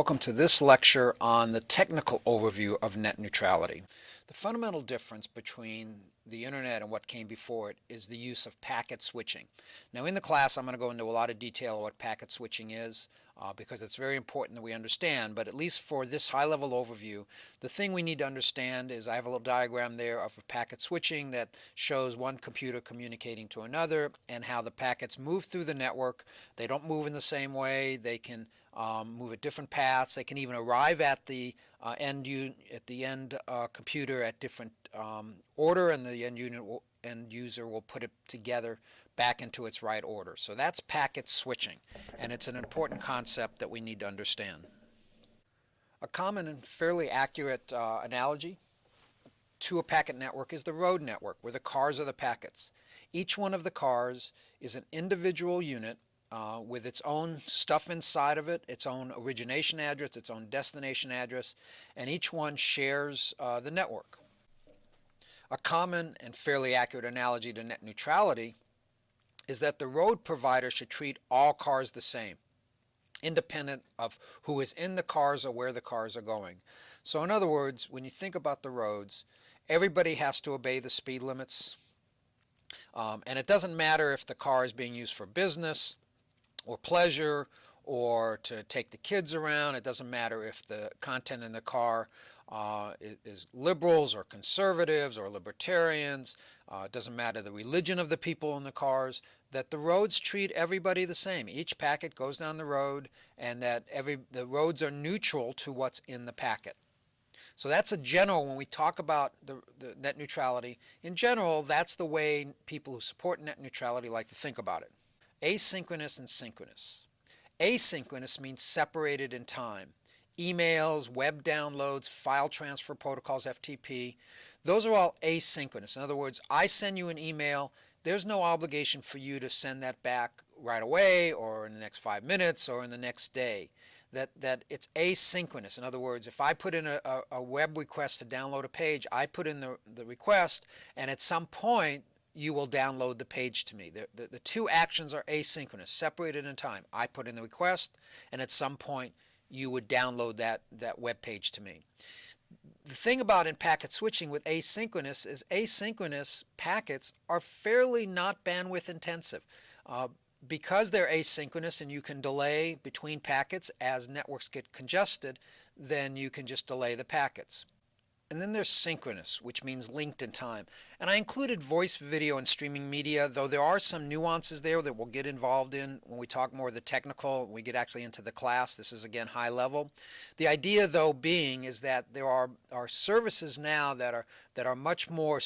Welcome to this lecture on the technical overview of net neutrality. The fundamental difference between the internet and what came before it is the use of packet switching. Now in the class I'm going to go into a lot of detail on what packet switching is because it's very important that we understand, but at least for this high-level overview, the thing we need to understand is I have a little diagram there of packet switching that shows one computer communicating to another and how the packets move through the network. They don't move in the same way. They can move at different paths. They can even arrive at the end computer at different order, and the end user will put it together back into its right order. So that's packet switching, and it's an important concept that we need to understand. A common and fairly accurate analogy to a packet network is the road network, where the cars are the packets. Each one of the cars is an individual unit with its own stuff inside of it, its own origination address, its own destination address, and each one shares the network. A common and fairly accurate analogy to net neutrality is that the road provider should treat all cars the same, independent of who is in the cars or where the cars are going. So in other words, when you think about the roads, everybody has to obey the speed limits, and it doesn't matter if the car is being used for business or pleasure or to take the kids around. It doesn't matter if the content in the car is liberals or conservatives or libertarians. It doesn't matter the religion of the people in the cars, that the roads treat everybody the same. Each packet goes down the road, and that the roads are neutral to what's in the packet. So that's a general, when we talk about the net neutrality, in general, that's the way people who support net neutrality like to think about it. Asynchronous and synchronous. Asynchronous means separated in time. Emails, web downloads, file transfer protocols, FTP, those are all asynchronous. In other words, I send you an email, there's no obligation for you to send that back right away or in the next 5 minutes or in the next day. That it's asynchronous. In other words, if I put in a web request to download a page, I put in the request, and at some point you will download the page to me. The two actions are asynchronous, separated in time. I put in the request, and at some point you would download that web page to me. The thing about in packet switching with asynchronous is asynchronous packets are fairly not bandwidth intensive. Because they're asynchronous and you can delay between packets as networks get congested, then you can just delay the packets. And then there's synchronous, which means linked in time. And I included voice, video, and streaming media, though there are some nuances there that we'll get involved in when we talk more of the technical, when we get actually into the class. This is, again, high level. The idea, though, being is that there are services now that are much more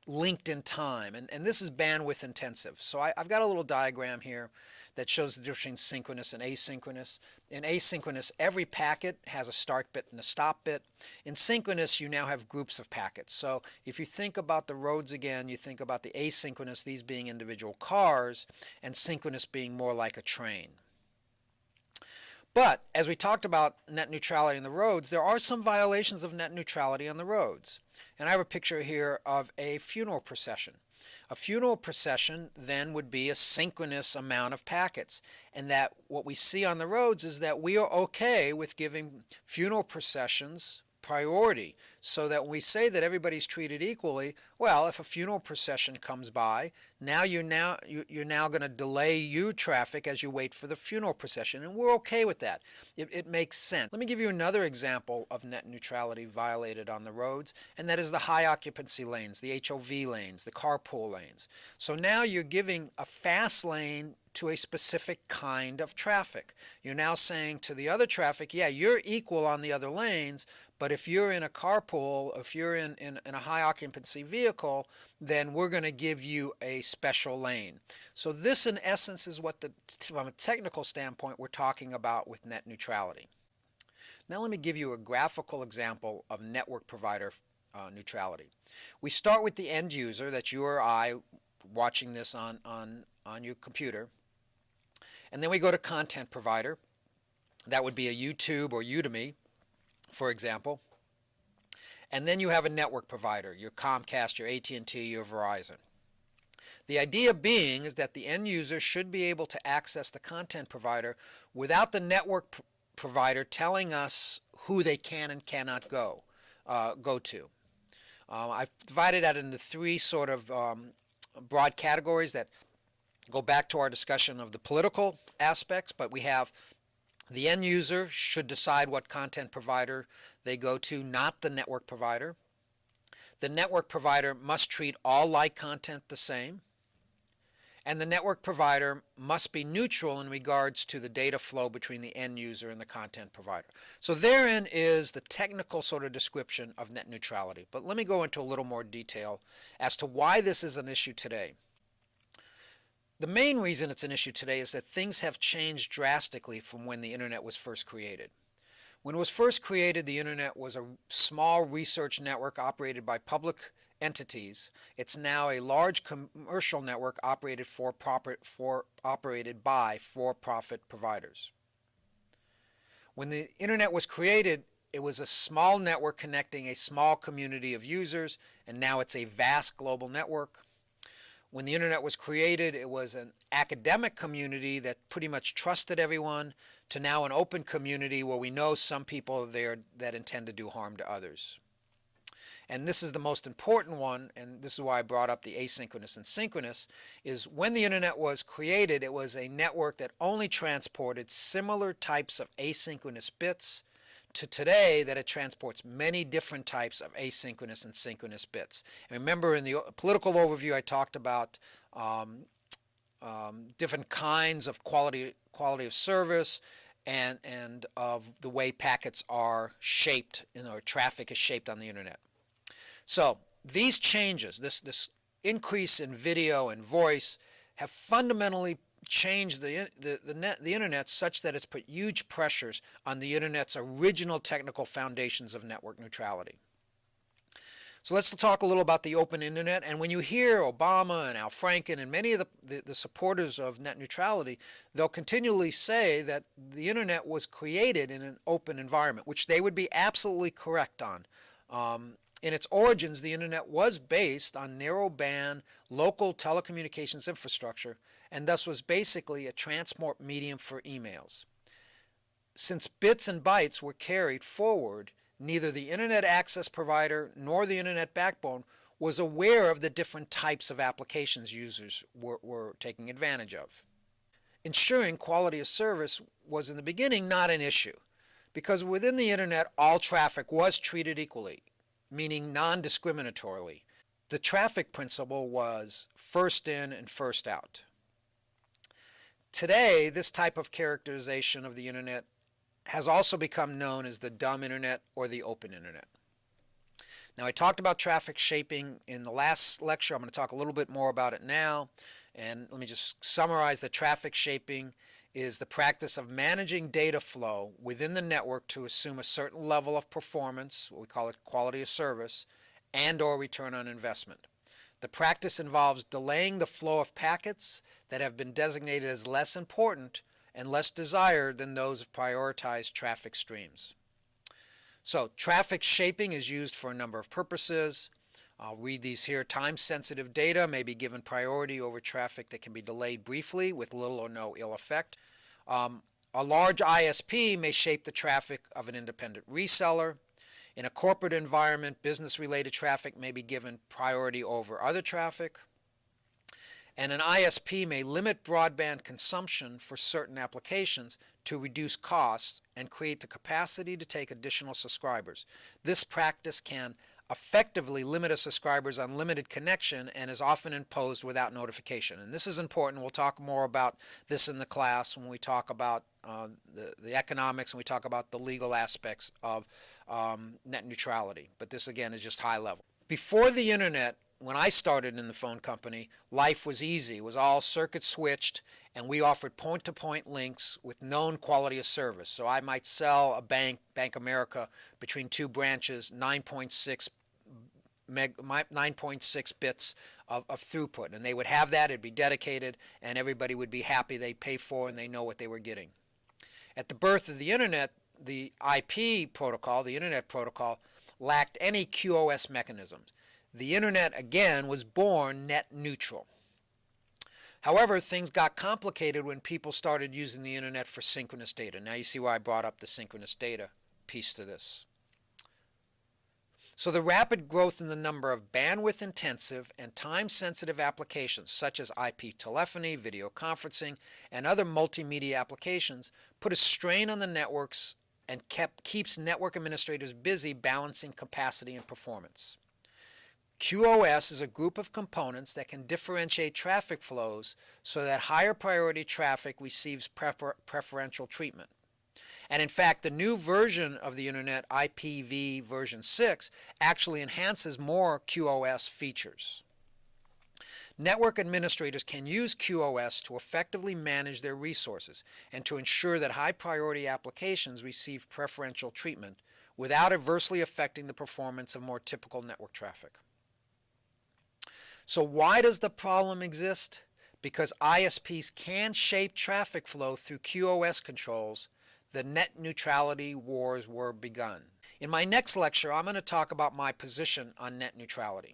linked in time, and this is bandwidth intensive. So I've got a little diagram here that shows the difference between synchronous and asynchronous. In asynchronous, every packet has a start bit and a stop bit. In synchronous, you now have groups of packets. So if you think about the roads again, you think about the asynchronous, these being individual cars, and synchronous being more like a train. But as we talked about net neutrality on the roads, there are some violations of net neutrality on the roads. And I have a picture here of a funeral procession. A funeral procession then would be a synchronous amount of packets. And that what we see on the roads is that we are okay with giving funeral processions priority, so that when we say that everybody's treated equally, well, if a funeral procession comes by, you're now going to delay your traffic as you wait for the funeral procession, and we're okay with that. It makes sense. Let me give you another example of net neutrality violated on the roads, and that is the high occupancy lanes, the HOV lanes, the carpool lanes. So now you're giving a fast lane to a specific kind of traffic. You're now saying to the other traffic, yeah, you're equal on the other lanes, but if you're in a carpool, if you're in a high occupancy vehicle, then we're going to give you a special lane. So this in essence is what from a technical standpoint we're talking about with net neutrality. Now let me give you a graphical example of network provider neutrality. We start with the end user, that's you or I watching this on your computer. And then we go to content provider. That would be a YouTube or Udemy, for example. And then you have a network provider, your Comcast, your AT&T, your Verizon. The idea being is that the end user should be able to access the content provider without the network provider telling us who they can and cannot go to. I've divided that into three sort of broad categories that go back to our discussion of the political aspects, but we have the end user should decide what content provider they go to, not the network provider. The network provider must treat all like content the same. And the network provider must be neutral in regards to the data flow between the end user and the content provider. So therein is the technical sort of description of net neutrality. But let me go into a little more detail as to why this is an issue today. The main reason it's an issue today is that things have changed drastically from when the internet was first created. When it was first created, the internet was a small research network operated by public entities. It's now a large commercial network operated by for-profit providers. When the internet was created, it was a small network connecting a small community of users, and now it's a vast global network. When the internet was created, it was an academic community that pretty much trusted everyone, to now an open community where we know some people there that intend to do harm to others. And this is the most important one, and this is why I brought up the asynchronous and synchronous, is when the internet was created, it was a network that only transported similar types of asynchronous bits, to today that it transports many different types of asynchronous and synchronous bits. And remember, in the political overview, I talked about different kinds of quality of service and of the way packets are shaped, or traffic is shaped on the internet. So these changes, this increase in video and voice, have fundamentally changed the internet such that it's put huge pressures on the internet's original technical foundations of network neutrality. So let's talk a little about the open internet. And when you hear Obama and Al Franken and many of the supporters of net neutrality, they'll continually say that the internet was created in an open environment, which they would be absolutely correct on. In its origins, the internet was based on narrowband local telecommunications infrastructure, and thus was basically a transport medium for emails. Since bits and bytes were carried forward, neither the internet access provider nor the internet backbone was aware of the different types of applications users were taking advantage of. Ensuring quality of service was in the beginning not an issue, because within the internet all traffic was treated equally, meaning non-discriminatorily. The traffic principle was first in and first out. Today, this type of characterization of the internet has also become known as the dumb internet or the open internet. Now, I talked about traffic shaping in the last lecture. I'm going to talk a little bit more about it now. And let me just summarize that traffic shaping is the practice of managing data flow within the network to assume a certain level of performance, what we call it quality of service, and or return on investment. The practice involves delaying the flow of packets that have been designated as less important and less desired than those of prioritized traffic streams. So traffic shaping is used for a number of purposes. I'll read these here. Time-sensitive data may be given priority over traffic that can be delayed briefly with little or no ill effect. A large ISP may shape the traffic of an independent reseller. In a corporate environment, business-related traffic may be given priority over other traffic. And an ISP may limit broadband consumption for certain applications to reduce costs and create the capacity to take additional subscribers. This practice can effectively limit a subscriber's unlimited connection and is often imposed without notification. And this is important. We'll talk more about this in the class when we talk about the economics and we talk about the legal aspects of net neutrality. But this, again, is just high level. Before the internet, when I started in the phone company, life was easy. It was all circuit switched, and we offered point-to-point links with known quality of service. So I might sell a bank, Bank America, between two branches, 9.6 bits of throughput. And they would have that, it'd be dedicated, and everybody would be happy. They'd pay for it, and they know what they were getting. At the birth of the internet, the IP protocol, the internet protocol, lacked any QoS mechanisms. The internet, again, was born net neutral. However, things got complicated when people started using the internet for synchronous data. Now you see why I brought up the synchronous data piece to this. So the rapid growth in the number of bandwidth-intensive and time-sensitive applications such as IP telephony, video conferencing, and other multimedia applications put a strain on the networks and keeps network administrators busy balancing capacity and performance. QoS is a group of components that can differentiate traffic flows so that higher priority traffic receives preferential treatment. And in fact, the new version of the internet, IPv version 6, actually enhances more QoS features. Network administrators can use QoS to effectively manage their resources and to ensure that high priority applications receive preferential treatment without adversely affecting the performance of more typical network traffic. So why does the problem exist? Because ISPs can shape traffic flow through QoS controls. The net neutrality wars were begun. In my next lecture, I'm going to talk about my position on net neutrality.